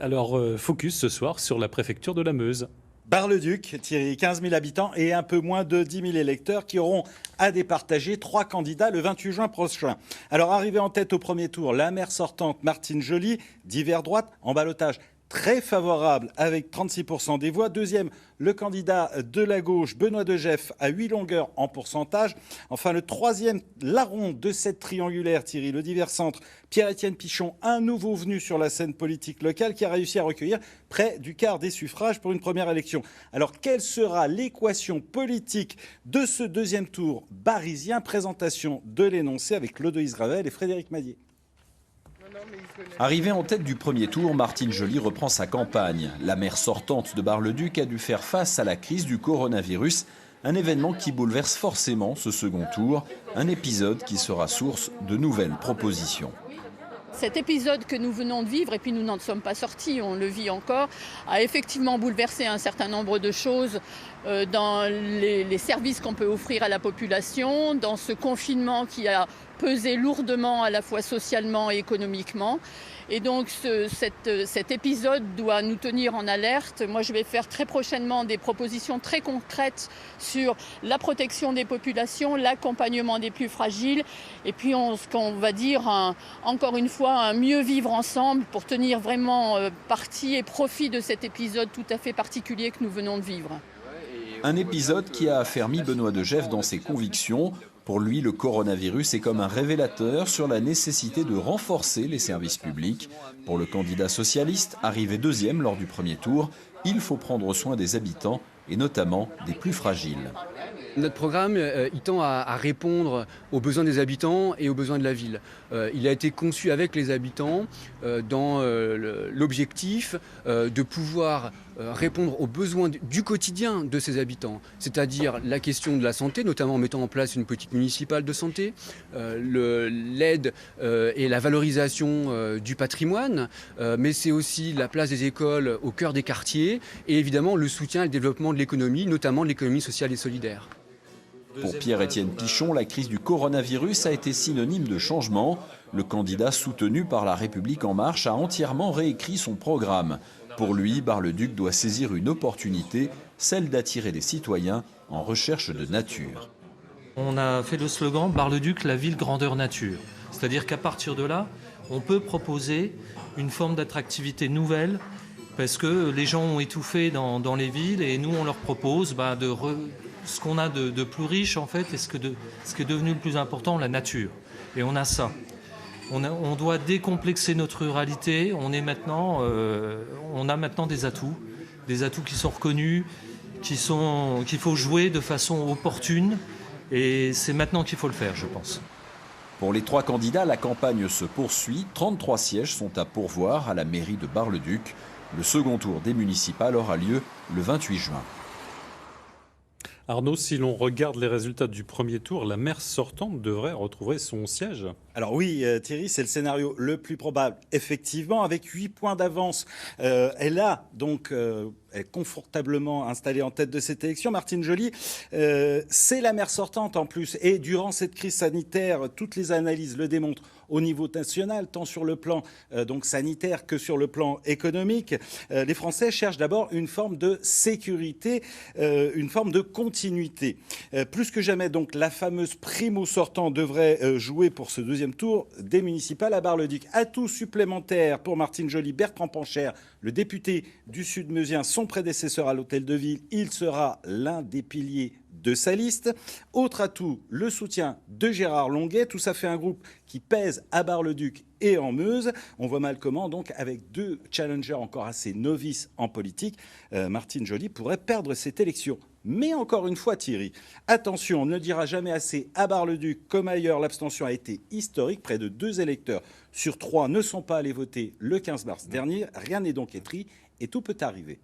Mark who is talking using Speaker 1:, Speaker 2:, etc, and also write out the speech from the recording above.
Speaker 1: Alors, focus ce soir sur la préfecture de la Meuse.
Speaker 2: Bar-le-Duc, Thierry, 15 000 habitants et un peu moins de 10 000 électeurs qui auront à départager 3 candidats le 28 juin prochain. Alors, arrivée en tête au premier tour, la maire sortante Martine Joly, divers droite, en ballottage très favorable avec 36% des voix. Deuxième, le candidat de la gauche, Benoît de Geef, à 8 longueurs en pourcentage. Enfin, le troisième larron de cette triangulaire, Thierry, le divers centre, Pierre-Étienne Pichon, un nouveau venu sur la scène politique locale qui a réussi à recueillir près du quart des suffrages pour une première élection. Alors, quelle sera l'équation politique de ce deuxième tour barisien? Présentation de l'énoncé avec Clodoïs Ravel et Frédéric Madier.
Speaker 3: Arrivée en tête du premier tour, Martine Joly reprend sa campagne. La maire sortante de Bar-le-Duc a dû faire face à la crise du coronavirus, un événement qui bouleverse forcément ce second tour, un épisode qui sera source de nouvelles propositions.
Speaker 4: Cet épisode que nous venons de vivre, et puis nous n'en sommes pas sortis, on le vit encore, a effectivement bouleversé un certain nombre de choses dans les services qu'on peut offrir à la population, dans ce confinement qui a pesé lourdement à la fois socialement et économiquement. Et donc cet épisode doit nous tenir en alerte. Moi, je vais faire très prochainement des propositions très concrètes sur la protection des populations, l'accompagnement des plus fragiles, et puis ce qu'on va dire, encore une fois, un mieux vivre ensemble pour tenir vraiment parti et profit de cet épisode tout à fait particulier que nous venons de vivre.
Speaker 3: Un épisode qui a affermi Benoît de Geef dans ses convictions. Pour lui, le coronavirus est comme un révélateur sur la nécessité de renforcer les services publics. Pour le candidat socialiste, arrivé deuxième lors du premier tour, il faut prendre soin des habitants et notamment des plus fragiles.
Speaker 5: Notre programme il tend à répondre aux besoins des habitants et aux besoins de la ville. Il a été conçu avec les habitants dans l'objectif de pouvoir répondre aux besoins du quotidien de ces habitants, c'est-à-dire la question de la santé, notamment en mettant en place une politique municipale de santé, l'aide et la valorisation du patrimoine, mais c'est aussi la place des écoles au cœur des quartiers et évidemment le soutien et le développement de l'économie, notamment de l'économie sociale et solidaire.
Speaker 3: Pour Pierre-Étienne Pichon, la crise du coronavirus a été synonyme de changement. Le candidat soutenu par La République En Marche a entièrement réécrit son programme. Pour lui, Bar-le-Duc doit saisir une opportunité, celle d'attirer des citoyens en recherche de nature.
Speaker 6: On a fait le slogan Bar-le-Duc, la ville grandeur nature. C'est-à-dire qu'à partir de là, on peut proposer une forme d'attractivité nouvelle parce que les gens ont étouffé dans les villes et nous, on leur propose ce qu'on a de plus riche en fait et ce qui est devenu le plus important, la nature. Et on a ça. On doit décomplexer notre ruralité. On a maintenant des atouts qui sont reconnus, qu'il faut jouer de façon opportune. Et c'est maintenant qu'il faut le faire, je pense.
Speaker 3: Pour les trois candidats, la campagne se poursuit. 33 sièges sont à pourvoir à la mairie de Bar-le-Duc. Le second tour des municipales aura lieu le 28 juin.
Speaker 1: Arnaud, si l'on regarde les résultats du premier tour, la maire sortante devrait retrouver son siège.
Speaker 2: Alors oui, Thierry, c'est le scénario le plus probable. Effectivement, avec 8 points d'avance, elle est confortablement installée en tête de cette élection. Martine Joly, c'est la maire sortante en plus. Et durant cette crise sanitaire, toutes les analyses le démontrent au niveau national, tant sur le plan sanitaire que sur le plan économique. Les Français cherchent d'abord une forme de sécurité, une forme de continuité. Plus que jamais, donc, la fameuse primo sortant devrait jouer pour ce deuxième tour des municipales à Bar-le-Duc. Atout supplémentaire pour Martine Joly, Bertrand Pancher, le député du Sud-Meusien, son prédécesseur à l'Hôtel de Ville, il sera l'un des piliers de sa liste. Autre atout, le soutien de Gérard Longuet. Tout ça fait un groupe qui pèse à Bar-le-Duc et en Meuse. On voit mal comment, donc, avec deux challengers encore assez novices en politique, Martine Joly pourrait perdre cette élection. Mais encore une fois, Thierry, attention, on ne le dira jamais assez, à Bar-le-Duc comme ailleurs, l'abstention a été historique. Près de 2 électeurs sur 3 ne sont pas allés voter le 15 mars dernier. Rien n'est donc écrit et tout peut arriver.